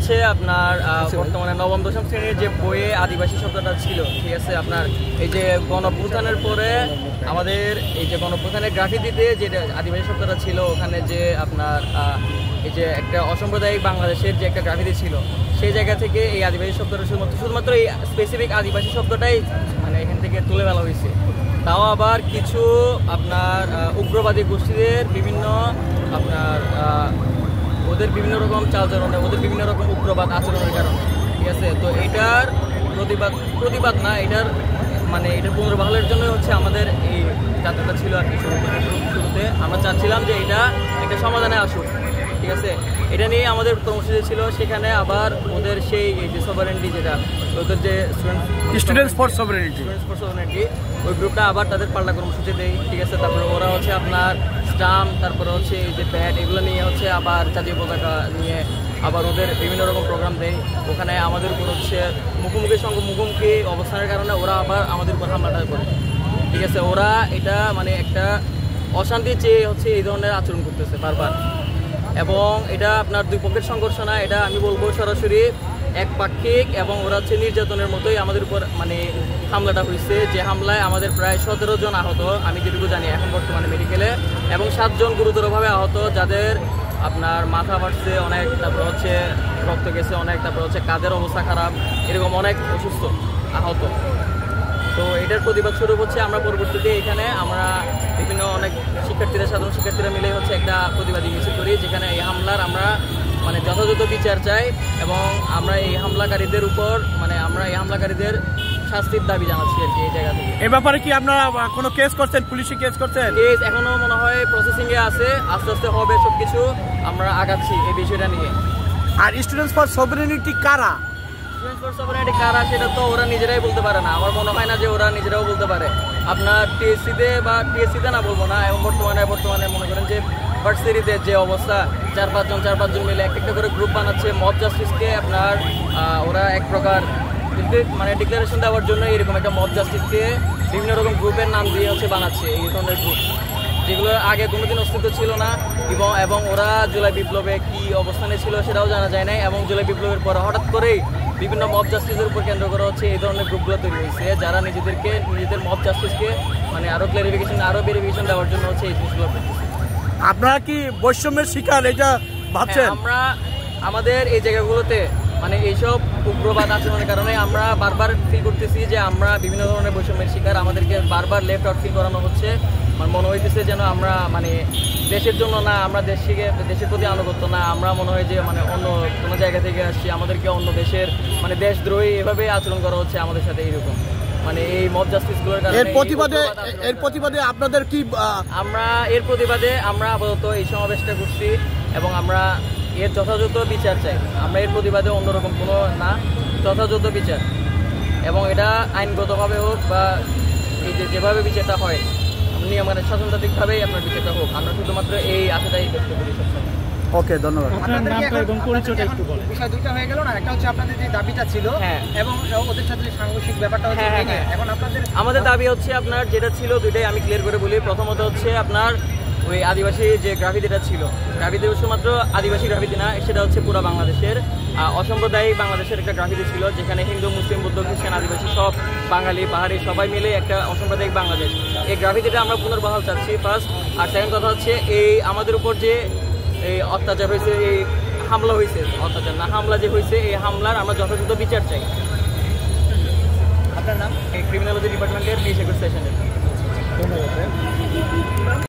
হচ্ছে আপনার বর্তমানে নবম দশম শ্রেণীর যে বইয়ে আদিবাসী শব্দটা ছিল, ঠিক আছে, আপনার এই যে গণঅভ্যুত্থানের পরে আমাদের এই যে গণঅভ্যুত্থানের গ্রাফিতিতে যে আদিবাসী শব্দটা ছিল, ওখানে যে আপনার এই যে একটা অসাম্প্রদায়িক বাংলাদেশের যে একটা গ্রাফিতি ছিল, সেই জায়গা থেকে এই আদিবাসী শব্দটা শুধুমাত্র এই স্পেসিফিক আদিবাসী শব্দটাই মানে এখান থেকে তুলে ফেলা হয়েছে। তাও আবার কিছু আপনার উগ্রবাদী গোষ্ঠীদের বিভিন্ন আপনার ওদের বিভিন্ন রকম চালচলনে, ওদের বিভিন্ন রকম উগ্রবাদ আচরণের কারণে, ঠিক আছে। তো এটার প্রতিবাদ না, এটার মানে এটার পুনর্বহালের জন্য হচ্ছে আমাদের এই যাত্রাটা ছিল আর কি। শুরুতে আমরা চাচ্ছিলাম যে এটা একটা সমাধানে আসুক, ঠিক আছে। এটা নিয়ে আমাদের কর্মসূচি ছিল। সেখানে আবার ওদের সেই এই যে সভারেন্টি, যেটা ওদের যে স্টুডেন্টস ফর সভারেন্টি ওই গ্রুপটা আবার তাদের পাল্টা কর্মসূচি দেয়, ঠিক আছে। তারপরে ওরা হচ্ছে আপনার স্টাম্প, তারপরে হচ্ছে এই যে ব্যাট, এগুলো নিয়ে হচ্ছে আবার জাতীয় পতাকা নিয়ে আবার ওদের বিভিন্ন রকম প্রোগ্রাম দেয়। ওখানে আমাদের উপর হচ্ছে মুখোমুখি অবস্থানের কারণে ওরা আবার আমাদের উপর হামলাটা করে, ঠিক আছে। ওরা এটা মানে একটা অশান্তি চেয়ে হচ্ছে এই ধরনের আচরণ করতেছে বারবার, এবং এটা আপনার দুই পক্ষের সংঘর্ষ না, এটা আমি বলবো সরাসরি একপাক্ষিক, এবং ওরা হচ্ছে নির্যাতনের মতোই আমাদের উপর মানে হামলাটা হয়েছে। যে হামলায় আমাদের প্রায় 17 জন আহত, আমি যেটুকু জানি এখন বর্তমানে মেডিকেলে, এবং 7 জন গুরুতরভাবে আহত, যাদের আপনার মাথা ফাটছে অনেক, তারপর হচ্ছে রক্ত গেছে অনেক, তারপর হচ্ছে কাদের অবস্থা খারাপ, এরকম অনেক অসুস্থ আহত। তো এটার প্রতিবাদ স্বরূপ হচ্ছে আমরা পরবর্তীতে এখানে আমরা বিভিন্ন অনেক সাধারণ শিক্ষার্থীরা মিলে হচ্ছে একটা প্রতিবাদী মিছিল করি, যেখানে এই হামলার আমরা মানে যথাযথ বিচার চাই, এবং আমরা এই হামলাকারীদের উপর মানে আমরা এই হামলাকারীদের শাস্তির দাবি জানাচ্ছি আর কি এই জায়গা থেকে। এ ব্যাপারে কি আপনারা কোনো কেস করছেন, পুলিশে কেস করছেন? কেস এখনো মনে হয় প্রসেসিংয়ে আছে, আস্তে আস্তে হবে সবকিছু, আমরা আগাচ্ছি এই বিষয়টা নিয়ে। আর স্টুডেন্টস ফর সভারেন্টি কারা? কারা সেটা তো ওরা নিজেরাই বলতে পারে না। আমার মনে হয় না যে ওরা নিজেরাও বলতে পারে। আপনার টিএসসিতে না বলবো না, এবং বর্তমানে মনে করেন যে ভার্সিটিতে যে অবস্থা, 4-5 জন মিলে একটা করে গ্রুপ বানাচ্ছে মব জাস্টিসকে আপনার ওরা এক প্রকার মানে ডিক্লারেশন দেওয়ার জন্য এরকম একটা মব জাস্টিসকে বিভিন্ন রকম গ্রুপের নাম দিয়ে হচ্ছে বানাচ্ছে এই ধরনের গ্রুপ, যেগুলো আগে কোনোদিন অস্তিত্ব ছিল না। এবং ওরা জুলাই বিপ্লবে কি অবস্থানে ছিল সেটাও জানা যায় নাই, এবং জুলাই বিপ্লবের পরে হঠাৎ করেই বিভিন্ন মব জাস্টিসের উপর কেন্দ্র করা হচ্ছে এই ধরনের গ্রুপগুলো তৈরি হয়েছে, যারা নিজেদের মব জাস্টিসকে মানে আরও ক্লারিফিকেশন, আরও ভেরিফিকেশন দেওয়ার জন্য হচ্ছে এই জিনিসগুলো করতেছে। আপনারা কি বৈষম্যের শিকার এটা ভাবছেন? আমরা আমাদের এই জায়গাগুলোতে মানে এইসব উগ্রবাদ আচরণের কারণে আমরা বারবার ফিল করতেছি যে আমরা বিভিন্ন ধরনের বৈষম্যের শিকার। আমাদেরকে বারবার লেফট আউট ফিল করানো হচ্ছে, মানে মনে হইতেছে যেন আমরা মানে দেশের জন্য না, আমরা দেশের প্রতি আনুগত্য না, আমরা মনে হয় যে মানে অন্য কোনো জায়গা থেকে আসছি, আমাদেরকে অন্য দেশের মানে দেশদ্রোহী এভাবে আচরণ করা হচ্ছে আমাদের সাথে এইরকম, মানে এই মব জাস্টিসগুলোর কারণে। এর প্রতিবাদে আপনাদের কি? আমরা আপাতত এই সমাবেশটা করছি, এবং আমরা এর যথাযথ বিচার চাই। আমরা এর প্রতিবাদে অন্যরকম কোনো না, যথাযথ বিচার, এবং এটা আইনগতভাবে হোক বা এই যেভাবে বিচারটা হয় মানে শাসনতান্ত্রিকভাবেই আপনার বিচারটা হোক, আমরা শুধুমাত্র এই আশাটাই ব্যক্ত করি সবসময়। ওকে, ধন্যবাদ। বিষয় দুইটা হয়ে গেল না, একটা হচ্ছে আপনাদের যে দাবিটা ছিল, এবং ওদের সাথে সাংঘর্ষিক ব্যাপারটা হচ্ছে এখন আমাদের দাবি হচ্ছে আপনার যেটা ছিল দুইটাই আমি ক্লিয়ার করে বলি। প্রথমত হচ্ছে আপনার ওই আদিবাসী যে গ্রাফিতিটা ছিল, গ্রাফিতি শুধুমাত্র আদিবাসী গ্রাফিতি না, সেটা হচ্ছে পুরো বাংলাদেশের অসাম্প্রদায়িক বাংলাদেশের একটা গ্রাফিতি ছিল, যেখানে হিন্দু, মুসলিম, বৌদ্ধ, খ্রিস্টান, আদিবাসী সব বাঙালি, পাহাড়ি সবাই মিলে একটা অসাম্প্রদায়িক বাংলাদেশ। এই গ্রাফিতিটা আমরা পুনর্বহাল চাচ্ছি ফার্স্ট। আর সেকেন্ড কথা হচ্ছে এই আমাদের উপর যে এই অত্যাচার হয়েছে, এই হামলা হয়েছে, অত্যাচার না হামলা যে হয়েছে, এই হামলার আমরা যথাযথ বিচার চাই। আপনার নাম? এই ক্রিমিনোলজি ডিপার্টমেন্টের 20 সেশনের। ধন্যবাদ।